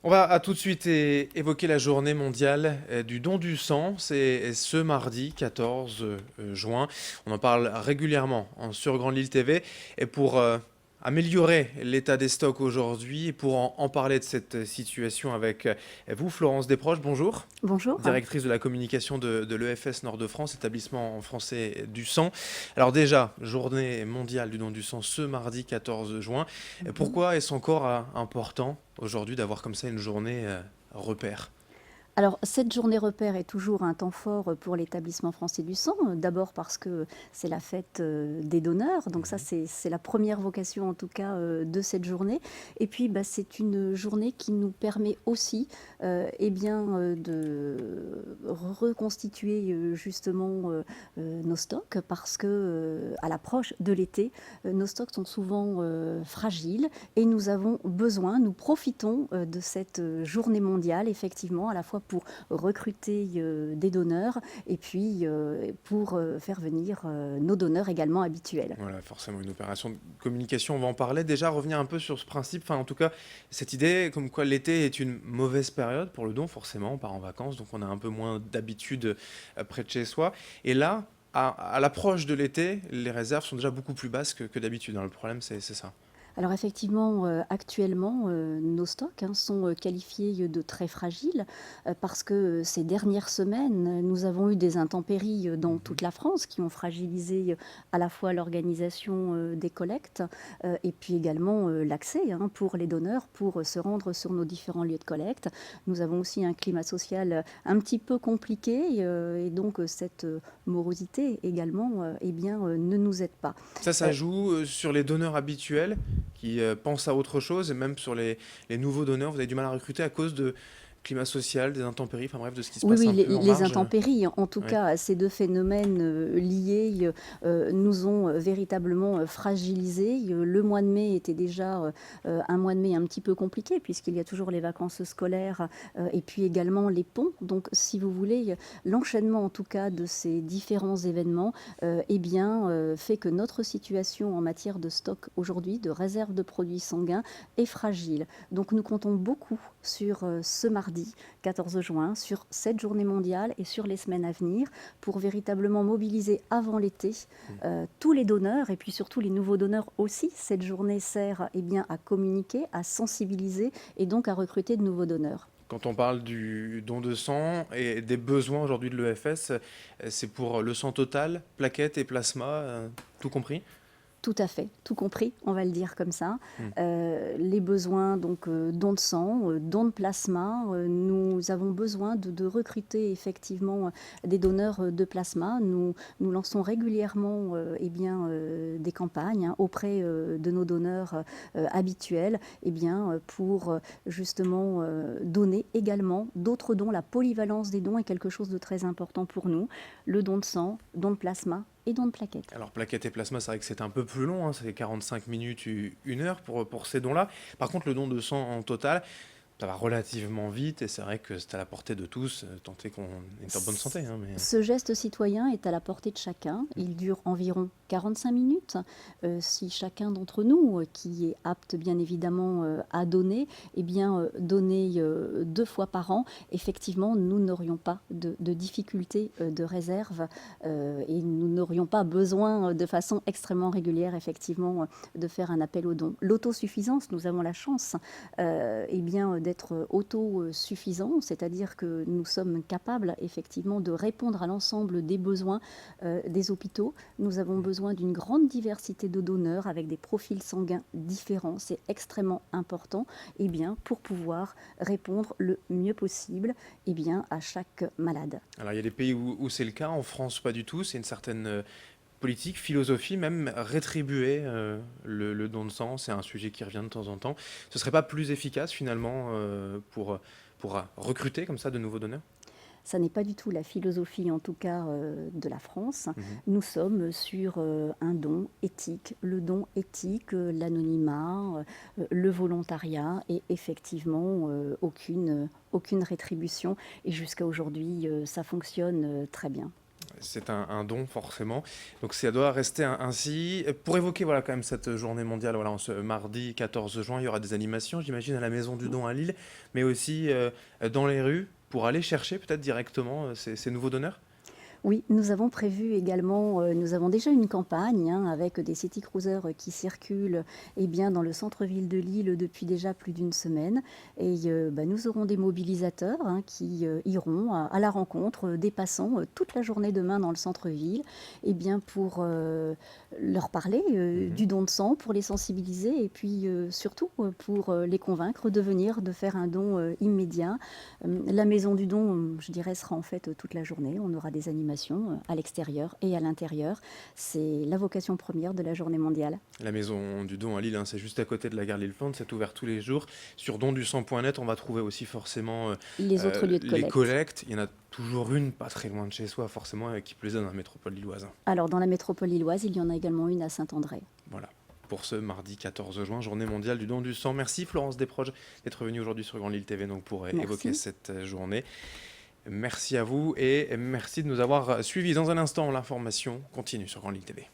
On va tout de suite évoquer la journée mondiale du don du sang. C'est ce mardi 14 juin. On en parle régulièrement sur Grande Lille TV. Et pour améliorer l'état des stocks aujourd'hui, et pour en parler de cette situation avec vous, Florence Desproges, bonjour. Bonjour. Directrice de la communication de l'EFS Nord-de-France, établissement français du sang. Alors déjà, journée mondiale du don du sang ce mardi 14 juin. Pourquoi est-ce encore important aujourd'hui d'avoir comme ça une journée repère? Alors, cette journée repère est toujours un temps fort pour l'établissement français du sang. D'abord parce que c'est la fête des donneurs. Donc ça, c'est la première vocation en tout cas de cette journée. Et puis, c'est une journée qui nous permet aussi de reconstituer justement nos stocks parce que à l'approche de l'été, nos stocks sont souvent fragiles et nous avons besoin, nous profitons de cette journée mondiale effectivement à la fois pour recruter des donneurs et puis pour faire venir nos donneurs également habituels. Voilà, forcément une opération de communication, on va en parler. Déjà, revenir un peu sur ce principe, enfin en tout cas, cette idée comme quoi l'été est une mauvaise période pour le don, forcément, on part en vacances, donc on a un peu moins d'habitude près de chez soi. Et là, à l'approche de l'été, les réserves sont déjà beaucoup plus basses que d'habitude, hein. Le problème, c'est ça. Alors effectivement, actuellement, nos stocks sont qualifiés de très fragiles parce que ces dernières semaines, nous avons eu des intempéries dans toute la France qui ont fragilisé à la fois l'organisation des collectes et puis également l'accès pour les donneurs pour se rendre sur nos différents lieux de collecte. Nous avons aussi un climat social un petit peu compliqué et donc cette morosité également ne nous aide pas. Ça Euh, joue sur les donneurs habituels qui pensent à autre chose, et même sur les nouveaux donneurs, vous avez du mal à recruter à cause de climat social, des intempéries, enfin bref, de ce qui se Oui, passe oui, un peu en les marge. intempéries, en tout Ouais. cas, ces deux phénomènes liés nous ont véritablement fragilisés. Le mois de mai était déjà un mois de mai un petit peu compliqué, puisqu'il y a toujours les vacances scolaires et puis également les ponts. Donc, si vous voulez, l'enchaînement en tout cas de ces différents événements fait que notre situation en matière de stock aujourd'hui, de réserve de produits sanguins, est fragile. Donc, nous comptons beaucoup sur ce mardi 14 juin, sur cette journée mondiale et sur les semaines à venir pour véritablement mobiliser avant l'été tous les donneurs et puis surtout les nouveaux donneurs aussi. Cette journée sert à communiquer, à sensibiliser et donc à recruter de nouveaux donneurs. Quand on parle du don de sang et des besoins aujourd'hui de l'EFS, c'est pour le sang total, plaquettes et plasma, tout compris? Tout à fait, tout compris, on va le dire comme ça. Hmm. Les besoins, donc dons de sang, dons de plasma, nous avons besoin de recruter effectivement des donneurs de plasma. Nous lançons régulièrement des campagnes auprès de nos donneurs habituels pour justement donner également d'autres dons. La polyvalence des dons est quelque chose de très important pour nous. Le don de sang, don de plasma et don de plaquettes. Alors plaquettes et plasma, c'est vrai que c'est un peu plus long, hein, c'est 45 minutes, une heure pour ces dons-là. Par contre, le don de sang en total, ça va relativement vite et c'est vrai que c'est à la portée de tous, tant est qu'on est en bonne santé, hein, mais... Ce geste citoyen est à la portée de chacun. Il dure environ 45 minutes. Si chacun d'entre nous, qui est apte bien évidemment à donner, donner 2 fois par an, effectivement, nous n'aurions pas de difficultés de réserve et nous n'aurions pas besoin de façon extrêmement régulière, effectivement, de faire un appel aux dons. L'autosuffisance, nous avons la chance d'être autosuffisants, c'est-à-dire que nous sommes capables effectivement de répondre à l'ensemble des besoins des hôpitaux. Nous avons besoin d'une grande diversité de donneurs avec des profils sanguins différents. C'est extrêmement important pour pouvoir répondre le mieux possible à chaque malade. Alors il y a des pays où c'est le cas, en France pas du tout, c'est une certaine politique, philosophie, même rétribuer le don de sang, c'est un sujet qui revient de temps en temps. Ce serait pas plus efficace finalement pour recruter comme ça de nouveaux donneurs? Ça n'est pas du tout la philosophie, en tout cas, de la France. Mhm. Nous sommes sur un don éthique, le don éthique, l'anonymat, le volontariat et effectivement aucune rétribution. Et jusqu'à aujourd'hui, ça fonctionne très bien. C'est un don forcément, donc ça doit rester ainsi. Pour évoquer voilà, quand même cette journée mondiale, voilà, ce mardi 14 juin, il y aura des animations, j'imagine, à la Maison du Don à Lille, mais aussi dans les rues, pour aller chercher peut-être directement ces nouveaux donneurs. Oui, nous avons prévu également, nous avons déjà une campagne hein, avec des city cruisers qui circulent bien, dans le centre-ville de Lille depuis déjà plus d'une semaine. Et nous aurons des mobilisateurs hein, qui iront à la rencontre des passants toute la journée demain dans le centre-ville pour leur parler Mhm. du don de sang, pour les sensibiliser et puis surtout pour les convaincre de venir, de faire un don immédiat. La maison du don, je dirais, sera en fait toute la journée. On aura des animations à l'extérieur et à l'intérieur. C'est la vocation première de la journée mondiale. La Maison du Don à Lille, hein, c'est juste à côté de la gare Lille-Flandre, c'est ouvert tous les jours. Sur dondusang.net, on va trouver aussi forcément Les autres lieux de les collecte. collectes. Il y en a toujours une pas très loin de chez soi, forcément, qui plus est dans la métropole lilloise. Alors, dans la métropole lilloise, il y en a également une à Saint-André. Voilà, pour ce mardi 14 juin, journée mondiale du don du sang. Merci Florence Desproges d'être venue aujourd'hui sur Grand Lille TV donc, pour évoquer Merci. cette journée. Merci à vous et merci de nous avoir suivis. Dans un instant, l'information continue sur Grand Lille TV.